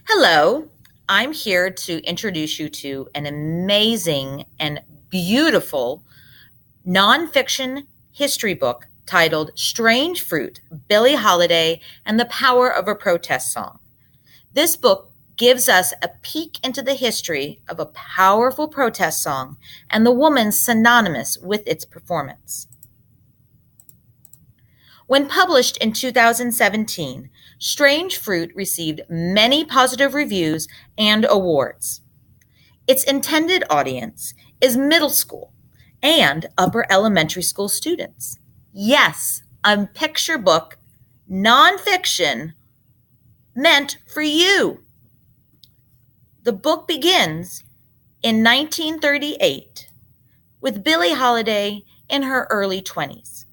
Hello, I'm here to introduce you to an amazing and beautiful nonfiction history book titled Strange Fruit, Billie Holiday and the Power of a Protest Song. This book gives us a peek into the history of a powerful protest song and the woman synonymous with its performance. When published in 2017, Strange Fruit received many positive reviews and awards. Its intended audience is middle school and upper elementary school students. Yes, a picture book, nonfiction, meant for you. The book begins in 1938 with Billie Holiday in her early 20s.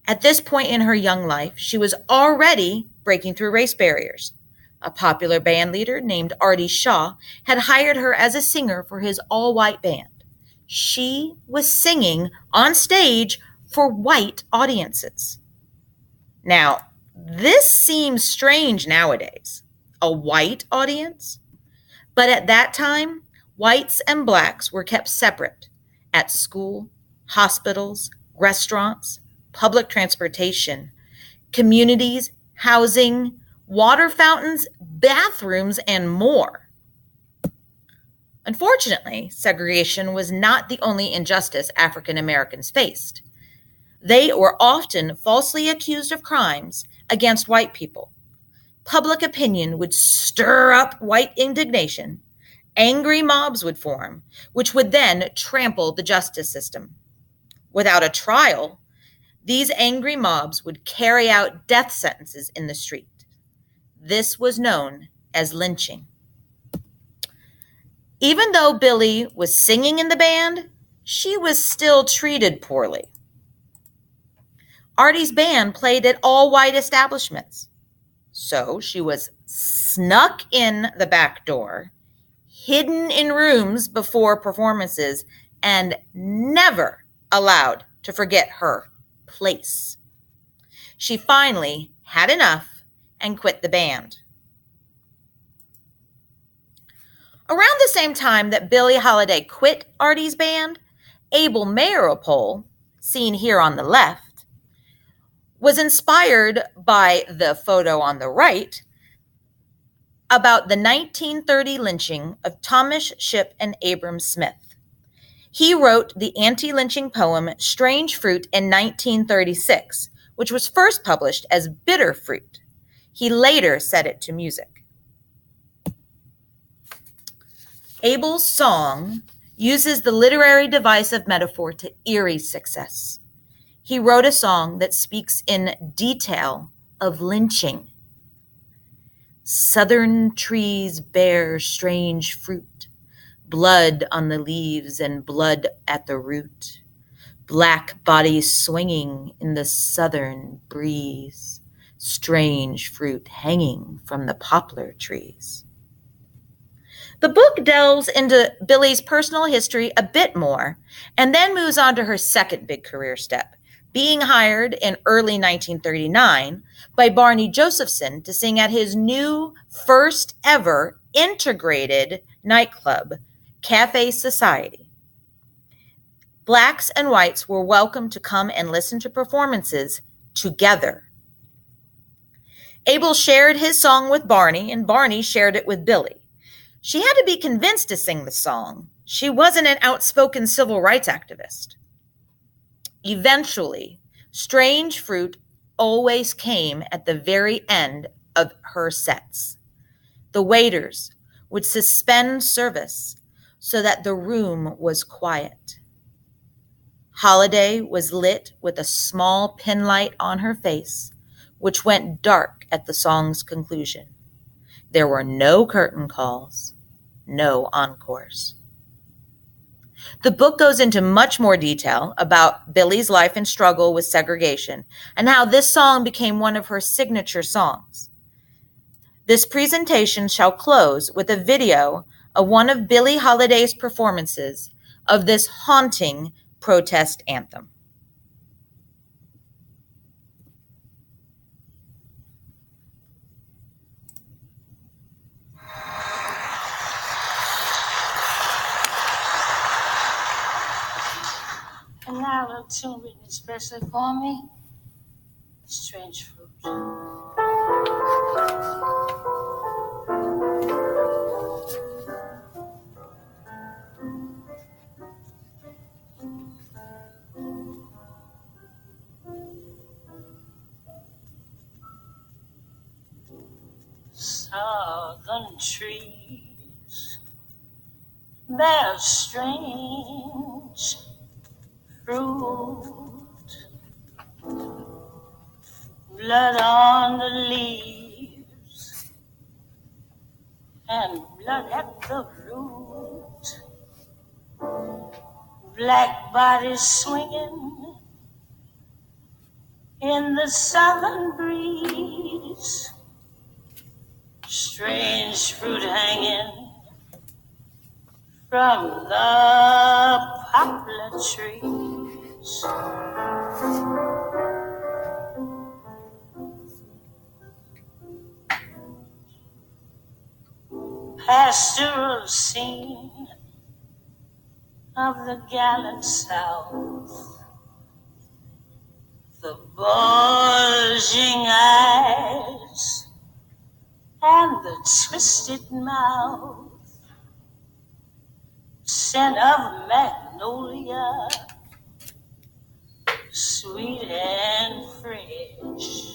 At this point in her young life, she was already breaking through race barriers. A popular band leader named Artie Shaw had hired her as a singer for his all-white band. She was singing on stage for white audiences. Now, this seems strange nowadays, a white audience, but at that time, whites and blacks were kept separate at school, hospitals, restaurants, public transportation, communities, housing, water fountains, bathrooms, and more. Unfortunately, segregation was not the only injustice African Americans faced. They were often falsely accused of crimes against white people. Public opinion would stir up white indignation. Angry mobs would form, which would then trample the justice system. Without a trial, these angry mobs would carry out death sentences in the street. This was known as lynching. Even though Billie was singing in the band, she was still treated poorly. Artie's band played at all white establishments, so she was snuck in the back door, hidden in rooms before performances, and never allowed to forget her place. She finally had enough and quit the band. Around the same time that Billie Holiday quit Artie's band, Abel Meeropol, seen here on the left, was inspired by the photo on the right about the 1930 lynching of Thomas Shipp and Abram Smith. He wrote the anti-lynching poem Strange Fruit in 1936, which was first published as Bitter Fruit. He later set it to music. Abel's song uses the literary device of metaphor to eerie success. He wrote a song that speaks in detail of lynching. Southern trees bear strange fruit, blood on the leaves and blood at the root, black bodies swinging in the southern breeze, strange fruit hanging from the poplar trees. The book delves into Billie's personal history a bit more and then moves on to her second big career step, being hired in early 1939 by Barney Josephson to sing at his new first ever integrated nightclub, Cafe Society. Blacks and whites were welcome to come and listen to performances together. Abel shared his song with Barney, and Barney shared it with Billie. She had to be convinced to sing the song. She wasn't an outspoken civil rights activist. Eventually, Strange Fruit always came at the very end of her sets. The waiters would suspend service so that the room was quiet. Holiday was lit with a small pin light on her face, which went dark at the song's conclusion. There were no curtain calls, no encores. The book goes into much more detail about Billie's life and struggle with segregation and how this song became one of her signature songs. This presentation shall close with a video of one of Billie Holiday's performances of this haunting protest anthem. tune written especially for me, Strange Fruit. Southern trees bear strange fruit, blood on the leaves and blood at the root, black bodies swinging in the southern breeze, strange fruit hanging from the poplar trees. Pastoral scene of the gallant South, the bulging eyes and the twisted mouth, scent of magnolia, sweet and fresh.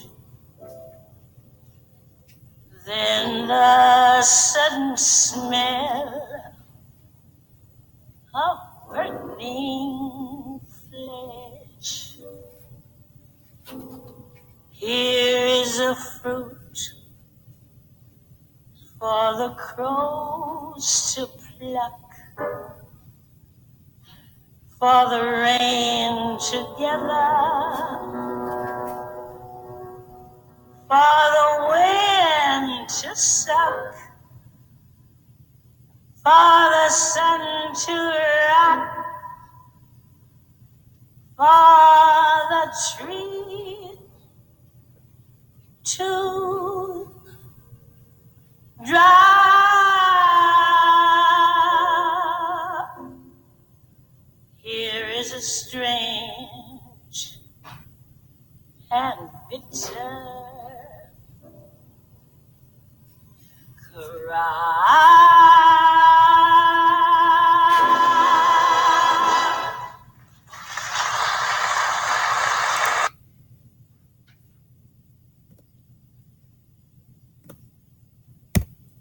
Then the sudden smell of burning flesh. Here is a fruit for the crows to pluck, for the rain to gather, for the wind to suck, for the sun to rock, for the tree to drop. Here is a strange and bitter cry.